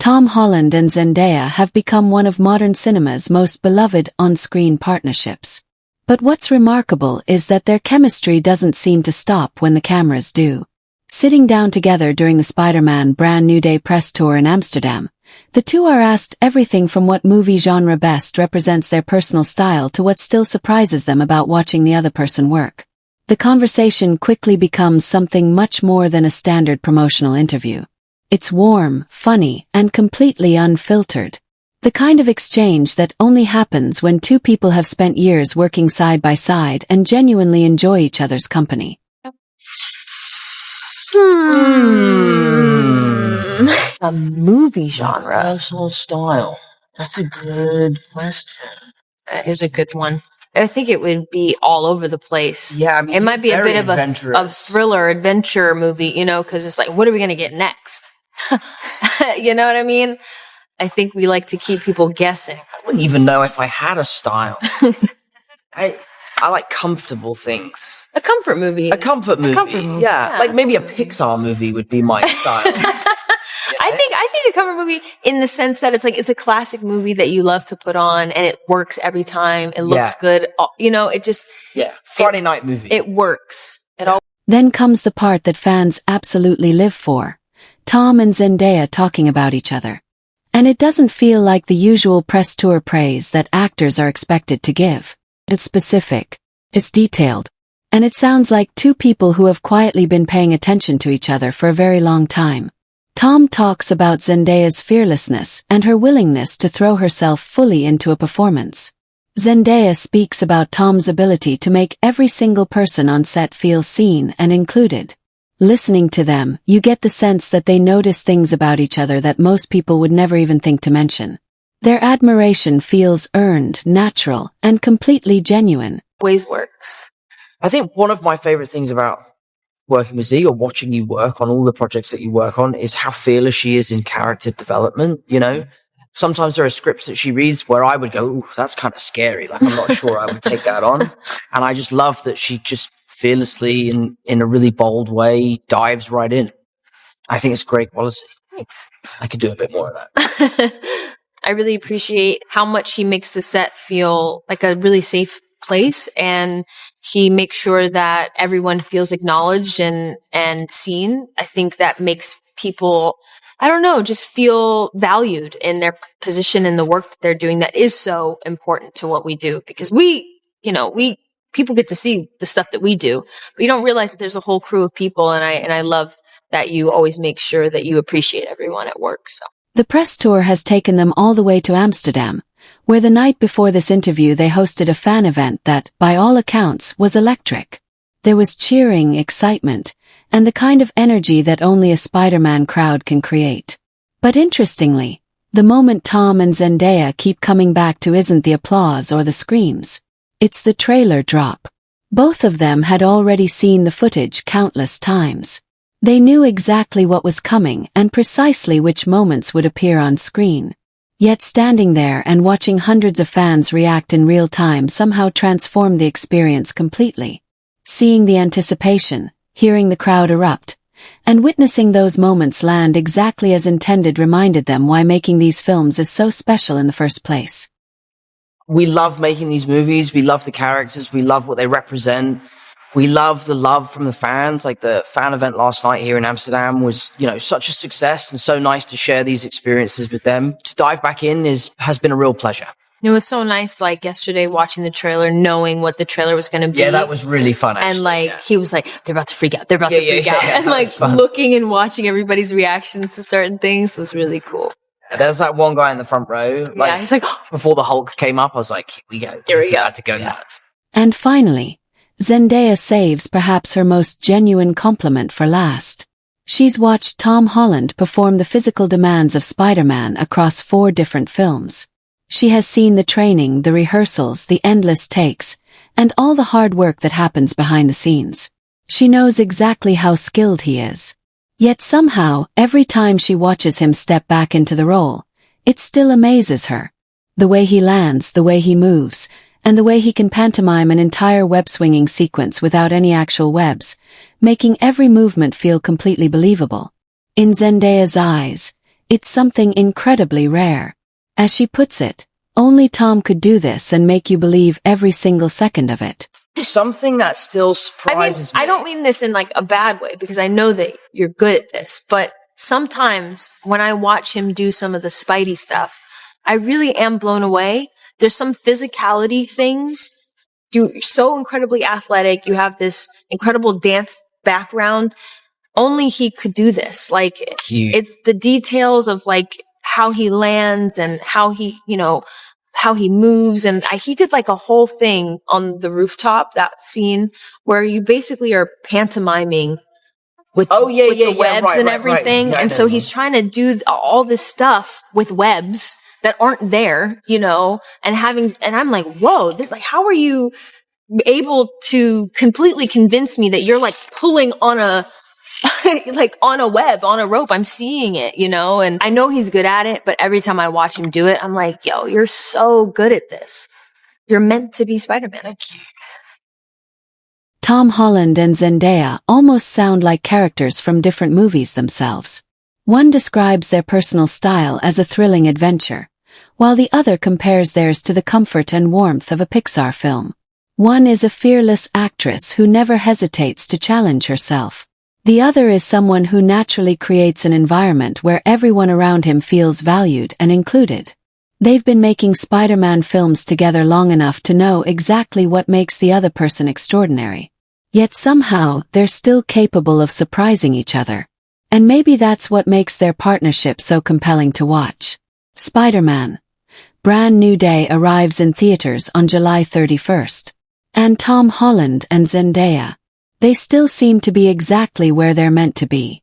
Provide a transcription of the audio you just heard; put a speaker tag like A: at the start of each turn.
A: Tom Holland and Zendaya have become one of modern cinema's most beloved on-screen partnerships. But what's remarkable is that their chemistry doesn't seem to stop when the cameras do. Sitting down together during the Spider-Man Brand New Day press tour in Amsterdam, the two are asked everything from what movie genre best represents their personal style to what still surprises them about watching the other person work. The conversation quickly becomes something much more than a standard promotional interview. It's warm, funny, and completely unfiltered. The kind of exchange that only happens when two people have spent years working side by side and genuinely enjoy each other's company.
B: A movie genre.
C: Personal style. That's a good question.
B: That is a good one. I think it would be all over the place.
C: Yeah, I mean,
B: it might be a bit of a thriller adventure movie, because it's like, what are we going to get next? You know what I mean? I think we like to keep people guessing.
C: I wouldn't even know if I had a style. I like comfortable things.
B: A comfort movie.
C: A comfort movie. Yeah. Like maybe a Pixar movie would be my style.
B: I think a comfort movie in the sense that it's a classic movie that you love to put on and it works every time. It looks good. It just...
C: Yeah. Friday night movie.
B: It works.
A: Then comes the part that fans absolutely live for. Tom and Zendaya talking about each other. And it doesn't feel like the usual press tour praise that actors are expected to give. It's specific. It's detailed. And it sounds like two people who have quietly been paying attention to each other for a very long time. Tom talks about Zendaya's fearlessness and her willingness to throw herself fully into a performance. Zendaya speaks about Tom's ability to make every single person on set feel seen and included. Listening to them, you get the sense that they notice things about each other that most people would never even think to mention. Their admiration feels earned, natural, and completely genuine.
B: Always works.
C: I think one of my favorite things about working with Z or watching you work on all the projects that you work on is how fearless she is in character development, Sometimes there are scripts that she reads where I would go, ooh, that's kind of scary. Like, I'm not sure I would take that on. And I just love that she just fearlessly, in a really bold way, dives right in. I think it's great quality.
B: Thanks.
C: I could do a bit more of that.
B: I really appreciate how much he makes the set feel like a really safe place, and he makes sure that everyone feels acknowledged and seen. I think that makes people, just feel valued in their position in the work that they're doing that is so important to what we do, because people get to see the stuff that we do, but you don't realize that there's a whole crew of people, and I love that you always make sure that you appreciate everyone at work. So
A: the press tour has taken them all the way to Amsterdam, where the night before this interview they hosted a fan event that, by all accounts, was electric. There was cheering, excitement, and the kind of energy that only a Spider-Man crowd can create. But interestingly, the moment Tom and Zendaya keep coming back to isn't the applause or the screams. It's the trailer drop. Both of them had already seen the footage countless times. They knew exactly what was coming and precisely which moments would appear on screen. Yet standing there and watching hundreds of fans react in real time somehow transformed the experience completely. Seeing the anticipation, hearing the crowd erupt, and witnessing those moments land exactly as intended reminded them why making these films is so special in the first place.
C: We love making these movies. We love the characters. We love what they represent. We love the love from the fans. Like the fan event last night here in Amsterdam was, such a success, and so nice to share these experiences with them. To dive back in has been a real pleasure.
B: It was so nice, yesterday watching the trailer, knowing what the trailer was going to be.
C: Yeah, that was really fun, actually.
B: And, he was like, they're about to freak out. They're about to freak out. And, looking and watching everybody's reactions to certain things was really cool.
C: There's one guy in the front row.
B: He's like,
C: before the Hulk came up, I was like, here we go.
B: Here we go.
C: About to go nuts.
A: And finally, Zendaya saves perhaps her most genuine compliment for last. She's watched Tom Holland perform the physical demands of Spider-Man across 4 different films. She has seen the training, the rehearsals, the endless takes, and all the hard work that happens behind the scenes. She knows exactly how skilled he is. Yet somehow, every time she watches him step back into the role, it still amazes her. The way he lands, the way he moves, and the way he can pantomime an entire web-swinging sequence without any actual webs, making every movement feel completely believable. In Zendaya's eyes, It's something incredibly rare. As she puts it, only Tom could do this and make you believe every single second of it.
C: Something that still surprises me.
B: I don't mean this in like a bad way, because I know that you're good at this, but sometimes when I watch him do some of the Spidey stuff, I really am blown away. There's some physicality things. You're so incredibly athletic. You have this incredible dance background. Only he could do this. Like, it's the details of like how he lands and how he, how he moves. And he did like a whole thing on the rooftop, that scene where you basically are pantomiming with the webs and everything.
C: Right.
B: And so he's trying to do all this stuff with webs that aren't there, and I'm like, whoa, this, like, how are you able to completely convince me that you're like pulling on a, like on a web, on a rope? I'm seeing it, and I know he's good at it, but every time I watch him do it, I'm like, yo, you're so good at this. You're meant to be Spider-Man.
C: Thank you.
A: Tom Holland and Zendaya almost sound like characters from different movies themselves. One describes their personal style as a thrilling adventure, while the other compares theirs to the comfort and warmth of a Pixar film. One is a fearless actress who never hesitates to challenge herself. The other is someone who naturally creates an environment where everyone around him feels valued and included. They've been making Spider-Man films together long enough to know exactly what makes the other person extraordinary. Yet somehow, they're still capable of surprising each other. And maybe that's what makes their partnership so compelling to watch. Spider-Man. Brand New Day arrives in theaters on July 31st. And Tom Holland and Zendaya. They still seem to be exactly where they're meant to be.